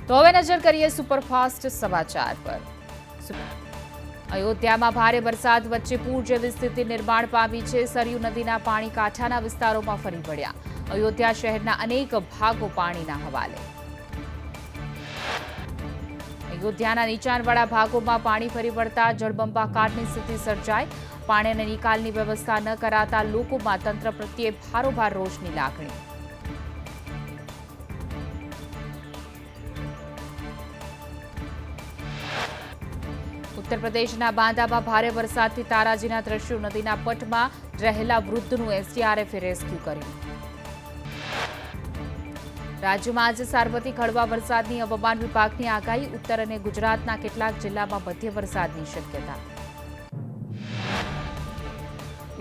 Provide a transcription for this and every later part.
તો હવે નજર કરીએ સુપરફાસ્ટ સમાચાર પર। અયોધ્યામાં ભારે વરસાદ વચ્ચે પૂર જેવી સ્થિતિ નિર્માણ પામી છે। સરયુ નદીના પાણી કાંઠાના વિસ્તારોમાં ફરી વળ્યા। અયોધ્યા શહેરના અનેક ભાગો પાણીના હવાલે। અયોધ્યાના નીચાણવાળા ભાગોમાં પાણી ફરી વળતા જળબંબાકારની સ્થિતિ સર્જાઈ। પાણી અને નિકાલની વ્યવસ્થા ન કરાતા લોકોમાં તંત્ર પ્રત્યે ભારોભાર રોષની લાગણી। ઉત્તર પ્રદેશના બાંદામાં ભારે વરસાદથી તારાજીના દ્રશ્યો। નદીના પટમાં રહેલા વૃદ્ધનું એસડીઆરએફે રેસ્ક્યુ કર્યું। રાજ્યમાં આજે સાર્વત્રિક હળવા વરસાદની હવામાન વિભાગની આગાહી। ઉત્તર અને ગુજરાતના કેટલાક જિલ્લામાં મધ્ય વરસાદની શક્યતા।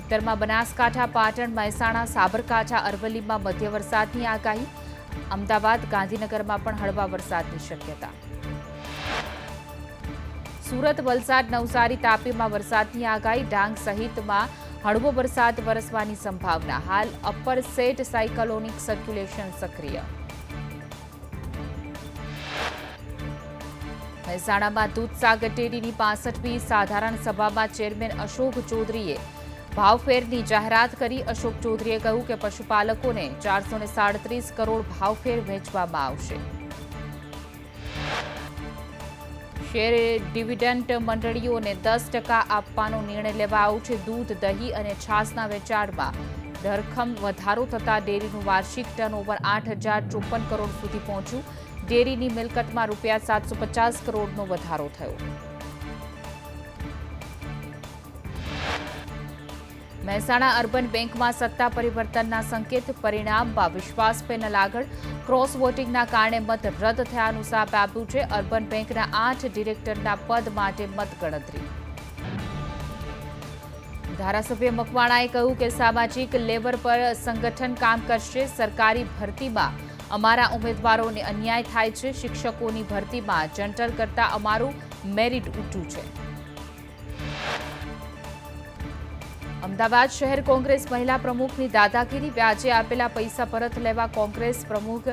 ઉત્તરમાં બનાસકાંઠા, પાટણ, મહેસાણા, સાબરકાંઠા, અરવલ્લીમાં મધ્ય વરસાદની આગાહી। અમદાવાદ, ગાંધીનગરમાં પણ હળવા વરસાદની શક્યતા। સુરત, વલસાડ, નવસારી, તાપીમાં વરસાદની આગાહી। ડાંગ સહિતમાં હળવો વરસાદ વરસવાની સંભાવના। હાલ અપર સેટ સાયક્લોનિક સર્ક્યુલેશન સક્રિય। મહેસાણામાં દૂધસાગર ડેરીની 65મી સાધારણ સભામાં ચેરમેન અશોક ચૌધરીએ ભાવફેરની જાહેરાત કરી। અશોક ચૌધરીએ કહ્યું કે પશુપાલકોને 437 કરોડ ભાવફેર વહેંચવામાં આવશે। શેર ડિવિડન્ડ મંડળીઓને 10% આપવાનો નિર્ણય લેવાયો છે। દૂધ, દહીં અને છાશના વેચાણમાં ધરખમ વધારો થતાં ડેરીનું વાર્ષિક ટર્નઓવર 8,054 કરોડ સુધી પહોંચ્યું। ડેરીની મિલકતમાં ₹750 કરોડનો વધારો થયો। મહેસાણા અર્બન બેંકમાં સત્તા પરિવર્તનના સંકેત। પરિણામમાં વિશ્વાસ પેનલ આગળ। ક્રોસ વોટિંગના કારણે મત રદ થયાનું સામે આવ્યું છે। અર્બન બેંકના 8 ડિરેક્ટરના પદ માટે મતગણતરી। ધારાસભ્ય મકવાણાએ કહ્યું કે સામાજિક લેવલ પર સંગઠન કામ કરશે। સરકારી ભરતીમાં અમારા ઉમેદવારોને અન્યાય થાય છે। શિક્ષકોની ભરતીમાં જનરલ કરતા અમારું મેરિટ ઊંચું છે। અમદાવાદ શહેર કોંગ્રેસ મહિલા પ્રમુખની દાદાગીરી। વ્યાજે આપેલા પૈસા પરત લેવા કોંગ્રેસ પ્રમુખ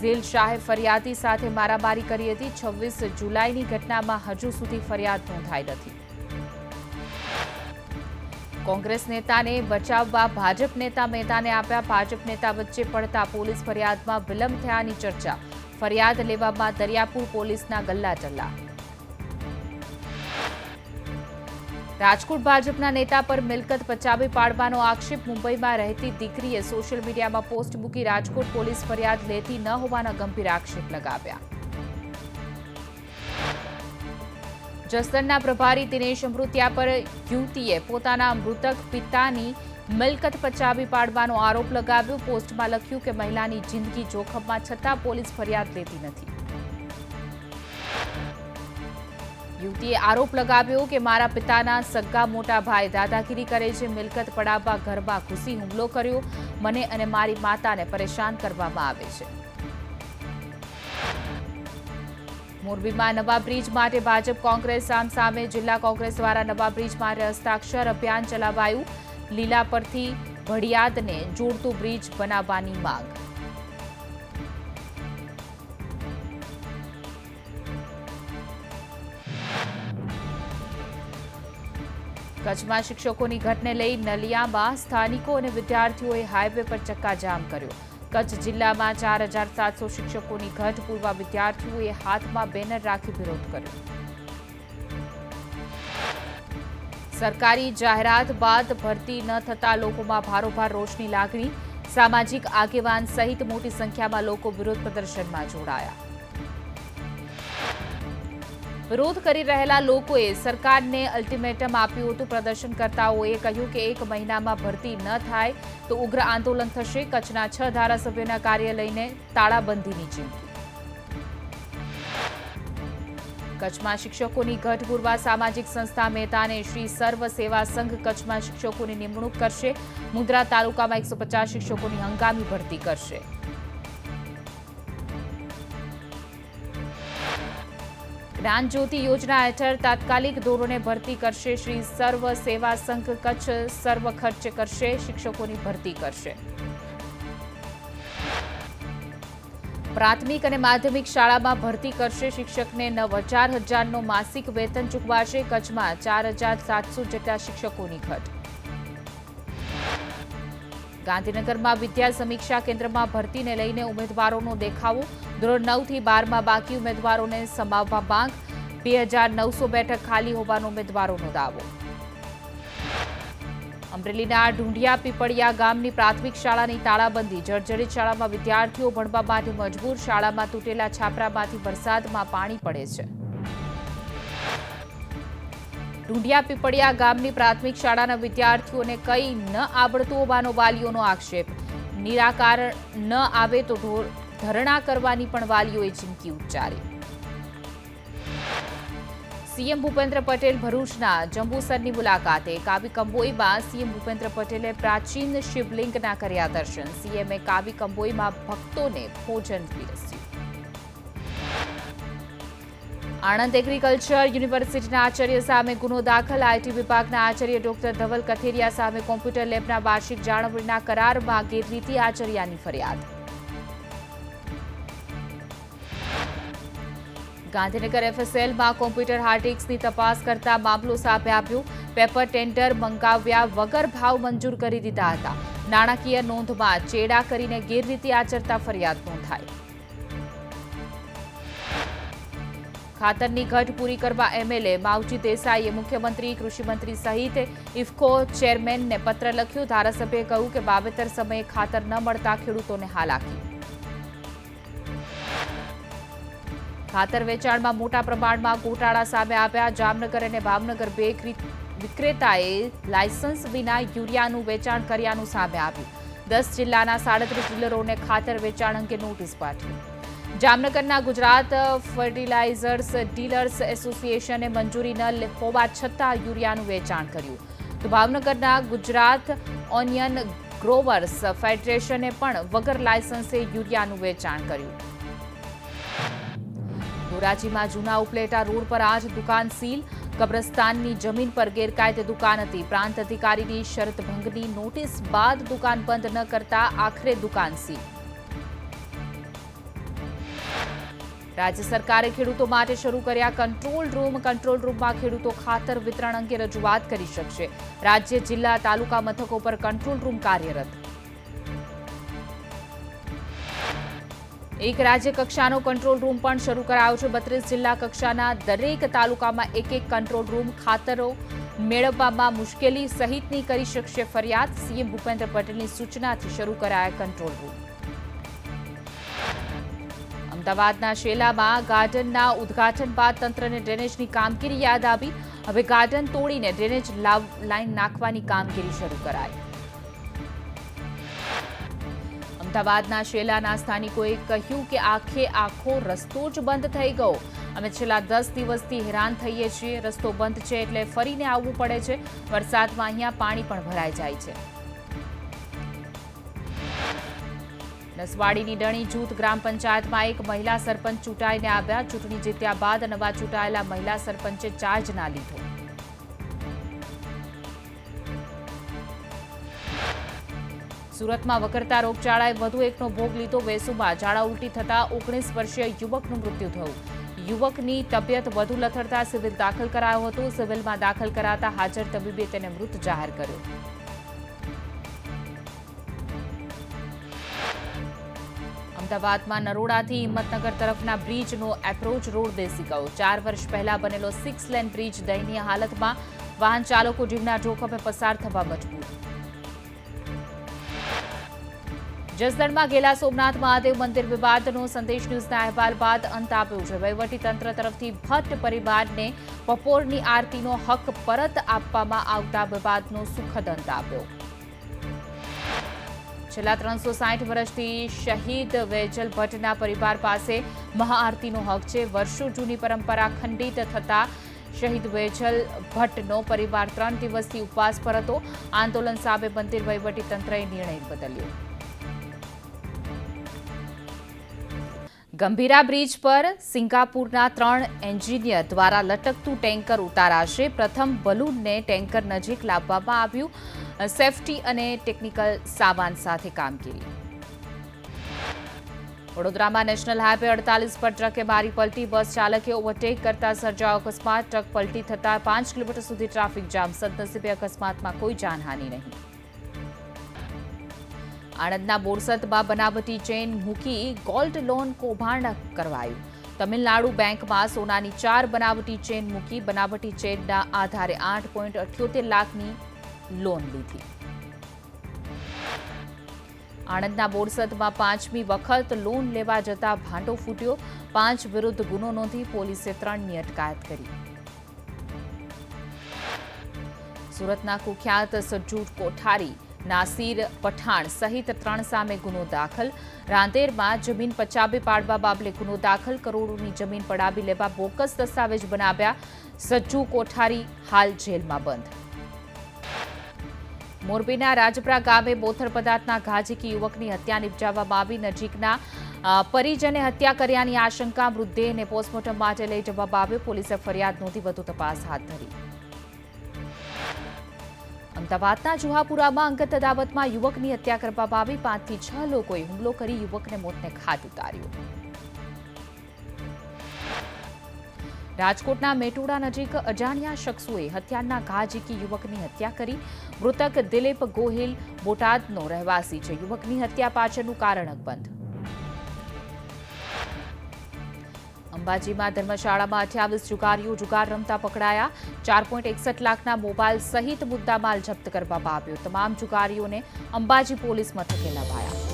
ઝીલ શાહે ફરિયાદી સાથે મારામારી કરી હતી। 26 જુલાઈની ઘટનામાં હજુ સુધી ફરિયાદ નોંધાઈ નથી। કોંગ્રેસ નેતાને બચાવવા ભાજપ નેતા મેદાને આવ્યા। ભાજપ નેતા વચ્ચે પડતા પોલીસ ફરિયાદમાં વિલંબ થયાની ચર્ચા। ફરિયાદ લેવામાં દરિયાપુર પોલીસના ગલ્લા ચલ્લા। રાજકોટ ભાજપના નેતા પર મિલકત પચાવી પાડવાનો આક્ષેપ। મુંબઈમાં રહેતી દીકરીએ સોશિયલ મીડિયામાં પોસ્ટ મૂકી રાજકોટ પોલીસ ફરિયાદ લેતી ન હોવાના ગંભીર આક્ષેપ લગાવ્યા। જસદણના પ્રભારી દિનેશ અમૃતિયા પર યુવતીએ પોતાના મૃતક પિતાની મિલકત પચાવી પાડવાનો આરોપ લગાવ્યો। પોસ્ટમાં લખ્યું કે મહિલાની જિંદગી જોખમમાં છતાં પોલીસ ફરિયાદ લેતી નથી। યુવતીએ આરોપ લગાવ્યો કે મારા પિતાના સગા મોટા ભાઈ દાદાગીરી કરે છે। મિલકત પડાવવા ઘરમાં ઘૂસી હુમલો કર્યો। મને અને મારી માતાને પરેશાન કરવામાં આવે છે। મોરબીમાં નવા બ્રિજ માટે ભાજપ કોંગ્રેસ સામસામે। જિલ્લા કોંગ્રેસ દ્વારા નવા બ્રિજ માટે હસ્તાક્ષર અભિયાન ચલાવાયું। લીલા પરથી ભડિયાદને જોડતું બ્રિજ બનાવવાની માંગ। કચ્છમાં શિક્ષકોની ઘટને લઈ નલિયામાં સ્થાનિકો અને વિદ્યાર્થીઓએ હાઈવે પર ચક્કાજામ કર્યો। કચ્છ જિલ્લામાં 4,700 શિક્ષકોની ઘટ પૂર્વ વિદ્યાર્થીઓએ હાથમાં બેનર રાખી વિરોધ કર્યો। સરકારી જાહેરાત બાદ ભરતી ન થતા લોકોમાં ભારોભાર રોષની લાગણી। સામાજિક આગેવાન સહિત મોટી સંખ્યામાં લોકો વિરોધ પ્રદર્શનમાં જોડાયા। વિરોધ કરી રહેલા લોકોએ સરકારને અલ્ટિમેટમ આપ્યું હતું। પ્રદર્શનકર્તાઓએ કહ્યું કે 1 મહિનામાં ભરતી ન થાય તો ઉગ્ર આંદોલન થશે। કચ્છના 6 ધારાસભ્યોના કાર્યાલયને તાળાબંધીની ચીમકી। કચ્છમાં શિક્ષકોની ઘટ પૂર્વ સામાજિક સંસ્થા મહેતાને શ્રી સર્વ સેવા સંઘ કચ્છમાં શિક્ષકોની નિમણૂક કરશે। મુન્દ્રા તાલુકામાં 150 શિક્ષકોની હંગામી ભરતી કરશે। જ્ઞાન જ્યોતિ યોજના હેઠળ તાત્કાલિક ધોરણે ભરતી કરશે। શ્રી સર્વ સેવા સંઘ કચ્છ સર્વ ખર્ચ કરશે। શિક્ષકોની ભરતી કરશે। પ્રાથમિક અને માધ્યમિક શાળામાં ભરતી કરશે શિક્ષકને 9,000નો માસિક વેતન ચૂકવાશે. કચ્છમાં 4,700 જેટલા શિક્ષકોની ઘટ. ગાંધીનગરમાં વિદ્યા સમીક્ષા કેન્દ્રમાં ભરતીને લઈને ઉમેદવારોનો દેખાવો. ધોરણ 9 થી 12માં બાકી ઉમેદવારોને સમાવવા માંગ. 2,900 બેઠક ખાલી હોવાનો ઉમેદવારોનો દાવો. અમરેલીના ઢુંઢિયા પીપળિયા ગામની પ્રાથમિક શાળાની તાળાબંધી. જર્જરિત શાળામાં વિદ્યાર્થીઓ ભણવા માટે મજબૂર. શાળામાં તૂટેલા છાપરામાંથી વરસાદમાં પાણી પડે છે. ઢુંઢિયા પીપળિયા ગામની પ્રાથમિક શાળાના વિદ્યાર્થીઓને કંઈ ન આવડતું હોવાનો વાલીઓનો આક્ષેપ. નિરાકરણ ન આવે તો ધરણા કરવાની પણ વાલીઓએ ચીમકી ઉચ્ચારી. સીએમ ભૂપેન્દ્ર પટેલ ભરૂચના જંબુસરની મુલાકાતે. કાવી કંબોઈમાં સીએમ ભૂપેન્દ્ર પટેલે પ્રાચીન શિવલિંગના કર્યા દર્શન. સીએમએ કાવી કંબોઈમાં ભક્તોને ભોજન પીરસ્યું. આણંદ એગ્રીકલ્ચર યુનિવર્સિટીના આચાર્ય સામે ગુનો દાખલ. આઈટી વિભાગના આચાર્ય ડોક્ટર ધવલ કથેરિયા સામે કોમ્પ્યુટર લેબના વાર્ષિક જાળવણીના કરારમાં ગેરરીતિ આચર્યાની ફરિયાદ. ગાંધીનગર એફએસએલમાં કોમ્પ્યુટર હાર્ડિસ્કની તપાસ કરતા મામલો સામે આવ્યો. પેપર ટેન્ડર મંગાવ્યા વગર ભાવ મંજૂર કરી દીધા હતા. નાણાકીય નોંધમાં ચેડા કરીને ગેરરીતિ આચરતા ફરિયાદ નોંધાઈ. ખાતરની ઘટ પૂરી કરવા એમએલએ માવજી દેસાઈએ મુખ્યમંત્રી, કૃષિમંત્રી સહિત ઇફકો ચેરમેનને પત્ર લખ્યો. ધારાસભ્યએ કહ્યું કે વાવેતર સમયે ખાતર ન મળતા ખેડૂતોને હાલાકી. ખાતર વેચાણમાં મોટા પ્રમાણમાં ગોટાળા સામે આવ્યા. જામનગર અને ભાવનગર બે વિક્રેતાએ લાયસન્સ વિના યુરિયાનું વેચાણ કર્યાનું સામે આવ્યું. 10 જિલ્લાના 37 ડીલરોને ખાતર વેચાણ અંગે નોટિસ પાઠવી. જામનગરના ગુજરાત ફર્ટિલાઇઝર્સ ડીલર્સ એસોસિએશને મંજૂરી ન હોવા છતાં યુરિયાનું વેચાણ કર્યું. તો ભાવનગરના ગુજરાત ઓનિયન ગ્રોવર્સ ફેડરેશને પણ વગર લાયસન્સે યુરિયાનું વેચાણ કર્યું. ધોરાજીમાં જૂના ઉપલેટા રોડ પર આજ દુકાન સીલ. કબ્રસ્તાનની જમીન પર ગેરકાયદે દુકાન હતી. પ્રાંત અધિકારીની શરત ભંગની નોટિસ બાદ દુકાન બંધ ન કરતા આખરે દુકાન સીલ. રાજ્ય સરકારે ખેડૂતો માટે શરૂ કર્યા કંટ્રોલ રૂમ. કંટ્રોલ રૂમમાં ખેડૂતો ખાતર વિતરણ અંગે રજૂઆત કરી શકશે. રાજ્ય, જિલ્લા, તાલુકા મથકો પર કંટ્રોલ રૂમ કાર્યરત. એક રાજ્ય કક્ષાનો કંટ્રોલ રૂમ પણ શરૂ કરાયો છે. 32 જિલ્લા કક્ષાના દરેક તાલુકામાં એક કંટ્રોલ રૂમ. ખાતરો મેળવવામાં મુશ્કેલી સહિતની કરી શકશે ફરિયાદ. સીએમ ભૂપેન્દ્ર પટેલની સૂચનાથી શરૂ કરાયા કંટ્રોલ રૂમ. અમદાવાદના શેલામાં ગાર્ડનના ઉદ્ઘાટન બાદ તંત્રને ડ્રેનેજની કામગીરી યાદ આવી. હવે ગાર્ડન તોડીને ડ્રેનેજ લાઇન નાખવાની કામગીરી શરૂ કરાઈ. અમદાવાદના શેલાના સ્થાનિકોએ કહ્યું કે આખો રસ્તો જ બંધ થઈ ગયો. અમે છેલ્લા 10 દિવસથી હેરાન થઈએ છીએ. રસ્તો બંધ છે એટલે ફરીને આવવું પડે છે. વરસાદમાં અહીંયા પાણી પણ ભરાઈ જાય છે. નસવાડીની ડણી જૂથ ગ્રામ પંચાયતમાં એક મહિલા સરપંચ ચૂંટાઈને આવ્યા. ચૂંટણી જીત્યા બાદ નવા ચૂંટાયેલા મહિલા સરપંચે ચાર્જ ના લીધો. સુરતમાં વકરતા રોગચાળાએ વધુ એકનો ભોગ લીધો. વેસુમાં ઝાડા ઉલટી થતા 19 વર્ષીય યુવકનું મૃત્યુ થયું. યુવકની તબિયત વધુ લથડતા સિવિલ દાખલ કરાયો હતો. સિવિલમાં દાખલ કરાતા હાજર તબીબે તેને મૃત જાહેર કર્યો. અમદાવાદમાં નરોડાથી હિંમતનગર તરફના બ્રિજનો એપ્રોચ રોડ બેસી ગયો. 4 વર્ષ પહેલા બનેલો 6 લેન બ્રિજ દયનીય હાલતમાં. વાહન ચાલકો જીવના જોખમે પસાર થવા મજબૂર. જસદણમાં ગેલા સોમનાથ મહાદેવ મંદિર વિવાદનો સંદેશ ન્યૂઝના અહેવાલ બાદ અંત આવ્યો છે. વહીવટીતંત્ર તરફથી ભટ્ટ પરિવારને બપોરની આરતીનો હક પરત આપવામાં આવતા વિવાદનો સુખદ અંત આવ્યો. છેલ્લા 360 વર્ષથી શહીદ વેજલ ભટ્ટના પરિવાર પાસે મહાઆરતીનો હક છે. વર્ષો જૂની પરંપરા ખંડિત થતા શહીદ વેજલ ભટ્ટનો પરિવાર 3 દિવસથી ઉપવાસ પર હતો. આંદોલન સામે મંદિર વહીવટીતંત્રએ નિર્ણય બદલ્યો. ગંભીરા બ્રિજ પર સિંગાપુરના 3 એન્જિનિયર દ્વારા લટકતું ટેન્કર ઉતારાશે. પ્રથમ બલૂનને ટેન્કર નજીક લાવવામાં આવ્યું. સેફટી અને ટેકનિકલ સામાન સાથે કામગીરી. વડોદરામાં નેશનલ હાઈવે 48 પર ટ્રકે મારી પલટી. બસ ચાલકે ઓવરટેક કરતા સર્જાયો અકસ્માત. ટ્રક પલટી થતા 5 કિલોમીટર સુધી ટ્રાફિક જામ. સદનસીબે અકસ્માતમાં કોઈ જાનહાનિ નહીં. આણંદના બોરસદમાં બનાવટી ચેઇન મૂકી ગોલ્ડ લોન કૌભાંડ કરવાયું. તમિલનાડુ બેંકમાં સોનાની 4 બનાવટી ચેઇન મૂકી બનાવટી ચેઇનના આધારે 8.78 લાખની લોન લીધી. આણંદના બોરસદમાં 5મી વખત લોન લેવા જતા ભાંડો ફૂટ્યો. 5 વિરુદ્ધ ગુનો નોંધી પોલીસે 3ની અટકાયત કરી. સુરતના કુખ્યાત સજ્જુ કોઠારી નાસિર પઠાણ સહિત 3 સામે ગુનો દાખલ. રાંદેરમાં જમીન પચાબે પાડવા બાબતે ગુનો દાખલ. કરોડોની જમીન પડાવી લેવા બોગસ દસ્તાવેજ બનાવ્યા. સજ્જુ કોઠારી હાલ જેલમાં બંધ. મોરબીના રાજપરા ગામે બોથડ પદાર્થના ઘા ઝીકી યુવકની હત્યા નિપજાવવામાં આવી. નજીકના પરિજને હત્યા કર્યાની આશંકા. મૃતદેહને પોસ્ટમોર્ટમ માટે લઈ જવામાં આવ્યો. પોલીસે ફરિયાદ નોંધી વધુ તપાસ હાથ ધરી. અમદાવાદના જુહાપુરામાં અંગત અદાવતમાં યુવકની હત્યા કરવામાં આવી. 5 થી 6 લોકોએ હુમલો કરી યુવકને મોતને ઘાટ ઉતાર્યો. રાજકોટના મેટોડા નજીક અજાણ્યા શખ્સોએ હથિયારના ઘા ઝીકી યુવકની હત્યા કરી. મૃતક દિલીપ ગોહિલ બોટાદનો રહેવાસી છે. યુવકની હત્યા પાછળનું કારણ અકબંધ. અંબાજીમાં ધર્મશાળામાં 28 જુગારીઓ જુગાર રમતા પકડાયા. 4.61 લાખના મોબાઈલ સહિત મુદ્દામાલ જપ્ત કરવામાં આવ્યો. તમામ જુગારીઓને અંબાજી પોલીસ મથકે લવાયા.